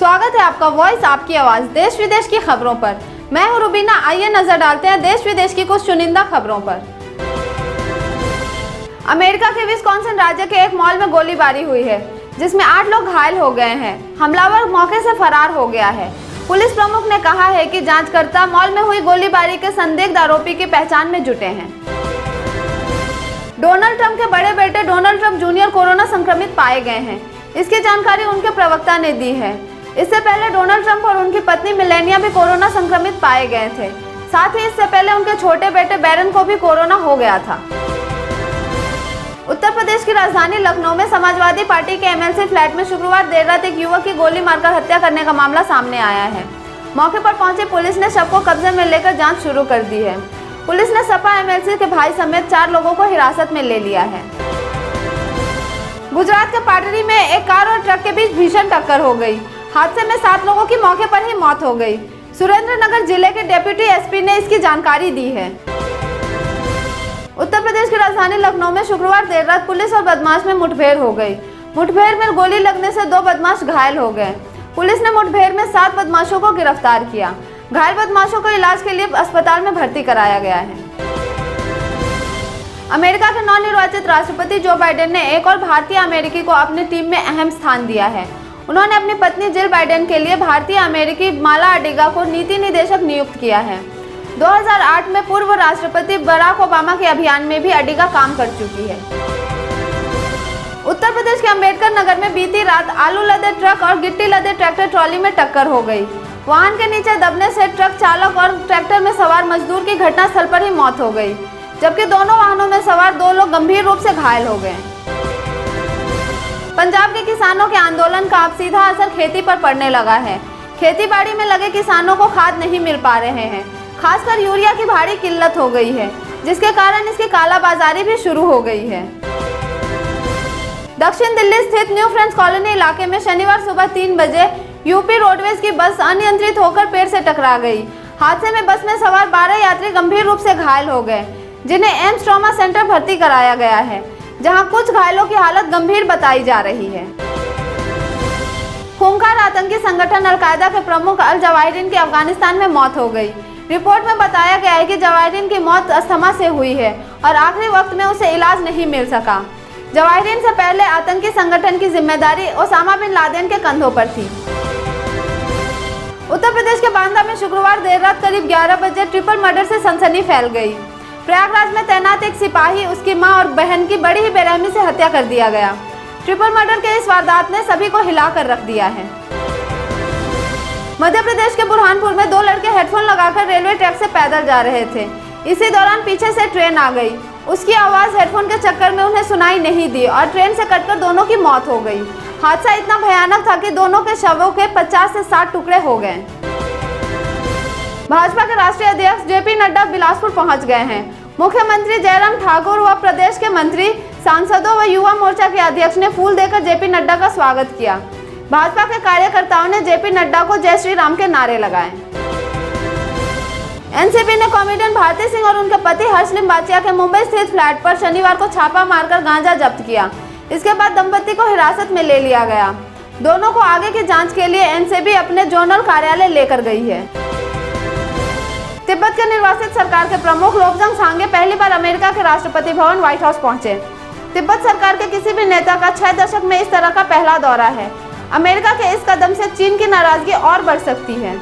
स्वागत है आपका वॉइस आपकी आवाज देश विदेश की खबरों पर। मैं हूं रुबीना। आइए नजर डालते हैं देश विदेश की कुछ चुनिंदा खबरों पर। अमेरिका के विस्कॉन्सिन राज्य के एक मॉल में गोलीबारी हुई है, जिसमें 8 लोग घायल हो गए हैं। हमलावर मौके से फरार हो गया है। पुलिस प्रमुख ने कहा है कि जांचकर्ता मॉल में हुई गोलीबारी के संदिग्ध आरोपी की पहचान में जुटे हैं। डोनाल्ड ट्रंप के बड़े बेटे डोनाल्ड ट्रंप जूनियर कोरोना संक्रमित पाए गए हैं। इसकी जानकारी उनके प्रवक्ता ने दी है। इससे पहले डोनाल्ड ट्रंप और उनकी पत्नी मेलानिया भी कोरोना संक्रमित पाए गए थे। साथ ही इससे पहले उनके छोटे बेटे बैरन को भी कोरोना हो गया था। उत्तर प्रदेश की राजधानी लखनऊ में समाजवादी पार्टी के एमएलसी फ्लैट में शुक्रवार देर रात एक युवक की गोली मारकर हत्या करने का मामला सामने आया है। मौके पर पहुंची पुलिस ने शव को कब्जे में लेकर जांच शुरू कर दी है। पुलिस ने सपा एमएलसी के भाई समेत 4 लोगों को हिरासत में ले लिया है। गुजरात के पाटड़ी में एक कार और ट्रक के बीच भीषण टक्कर हो गई। हादसे में 7 लोगों की मौके पर ही मौत हो गई। सुरेंद्रनगर जिले के डिप्टी एसपी ने इसकी जानकारी दी है। उत्तर प्रदेश की राजधानी लखनऊ में शुक्रवार देर रात पुलिस और बदमाश में मुठभेड़ हो गई। मुठभेड़ में गोली लगने से 2 बदमाश घायल हो गए। पुलिस ने मुठभेड़ में 7 बदमाशों को गिरफ्तार किया। घायल बदमाशों को इलाज के लिए अस्पताल में भर्ती कराया गया है। अमेरिका के नवनिर्वाचित राष्ट्रपति जो बाइडेन ने एक और भारतीय अमेरिकी को अपनी टीम में अहम स्थान दिया है। उन्होंने अपनी पत्नी जिल बाइडेन के लिए भारतीय अमेरिकी माला अडिगा को नीति निदेशक नियुक्त किया है। 2008 में पूर्व राष्ट्रपति बराक ओबामा के अभियान में भी अडिगा काम कर चुकी है। उत्तर प्रदेश के अंबेडकर नगर में बीती रात आलू लदे ट्रक और गिट्टी लदे ट्रैक्टर ट्रॉली में टक्कर हो गई। वाहन के नीचे दबने से ट्रक चालक और ट्रैक्टर में सवार मजदूर की घटनास्थल पर ही मौत हो गई, जबकि दोनों वाहनों में सवार 2 लोग गंभीर रूप से घायल हो गए। पंजाब के किसानों के आंदोलन का अब सीधा असर खेती पर पड़ने लगा है। खेती बाड़ी में लगे किसानों को खाद नहीं मिल पा रहे हैं। खासकर यूरिया की भारी किल्लत हो गई है, जिसके कारण इसकी कालाबाजारी भी शुरू हो गई है। दक्षिण दिल्ली स्थित न्यू फ्रेंड्स कॉलोनी इलाके में शनिवार सुबह 3 बजे यूपी रोडवेज की बस अनियंत्रित होकर पेड़ से टकरा गई। हादसे में बस में सवार 12 यात्री गंभीर रूप से घायल हो गए, जिन्हें एम्स ट्रॉमा सेंटर भर्ती कराया गया है, जहां कुछ घायलों की हालत गंभीर बताई जा रही है। खूंखार आतंकी संगठन अल-कायदा के प्रमुख अल जवाहिरीन की अफगानिस्तान में मौत हो गई। रिपोर्ट में बताया गया है कि जवाहिरीन की मौत अस्थमा से हुई है और आखिरी वक्त में उसे इलाज नहीं मिल सका। जवाहिरीन से पहले आतंकी संगठन की जिम्मेदारी ओसामा बिन लादेन के कंधों पर थी। उत्तर प्रदेश के बांदा में शुक्रवार देर रात करीब 11 बजे ट्रिपल मर्डर से सनसनी फैल गई। प्रयागराज में तैनात एक सिपाही, उसकी मां और बहन की बड़ी ही बेरहमी से हत्या कर दिया गया। ट्रिपल मर्डर के इस वारदात ने सभी को हिलाकर रख दिया है। मध्य प्रदेश के बुरहानपुर में 2 लड़के हेडफोन लगाकर रेलवे ट्रैक से पैदल जा रहे थे। इसी दौरान पीछे से ट्रेन आ गई। उसकी आवाज हेडफोन के चक्कर में उन्हें सुनाई नहीं दी और ट्रेन से कटकर दोनों की मौत हो गई। हादसा इतना भयानक था कि दोनों के शवों के 50 से 60 टुकड़े हो गए। भाजपा के राष्ट्रीय अध्यक्ष जेपी नड्डा बिलासपुर पहुंच गए हैं। मुख्यमंत्री जयराम ठाकुर व प्रदेश के मंत्री, सांसदों व युवा मोर्चा के अध्यक्ष ने फूल देकर जेपी नड्डा का स्वागत किया। भाजपा के कार्यकर्ताओं ने जेपी नड्डा को जय श्री राम के नारे लगाए। एनसीपी ने कॉमेडियन भारती सिंह और उनके पति हर्ष लिम्बाचिया के मुंबई स्थित फ्लैट पर शनिवार को छापा मारकर गांजा जब्त किया। इसके बाद दंपति को हिरासत में ले लिया गया। दोनों को आगे की जांच के लिए एनसीबी अपने जोनल कार्यालय लेकर गई है। तिब्बत के निर्वासित सरकार के प्रमुख लोब्जंग सांगे पहली बार अमेरिका के राष्ट्रपति भवन व्हाइट हाउस पहुंचे। तिब्बत सरकार के किसी भी नेता का 6 दशक में इस तरह का पहला दौरा है। अमेरिका के इस कदम से चीन की नाराजगी और बढ़ सकती है।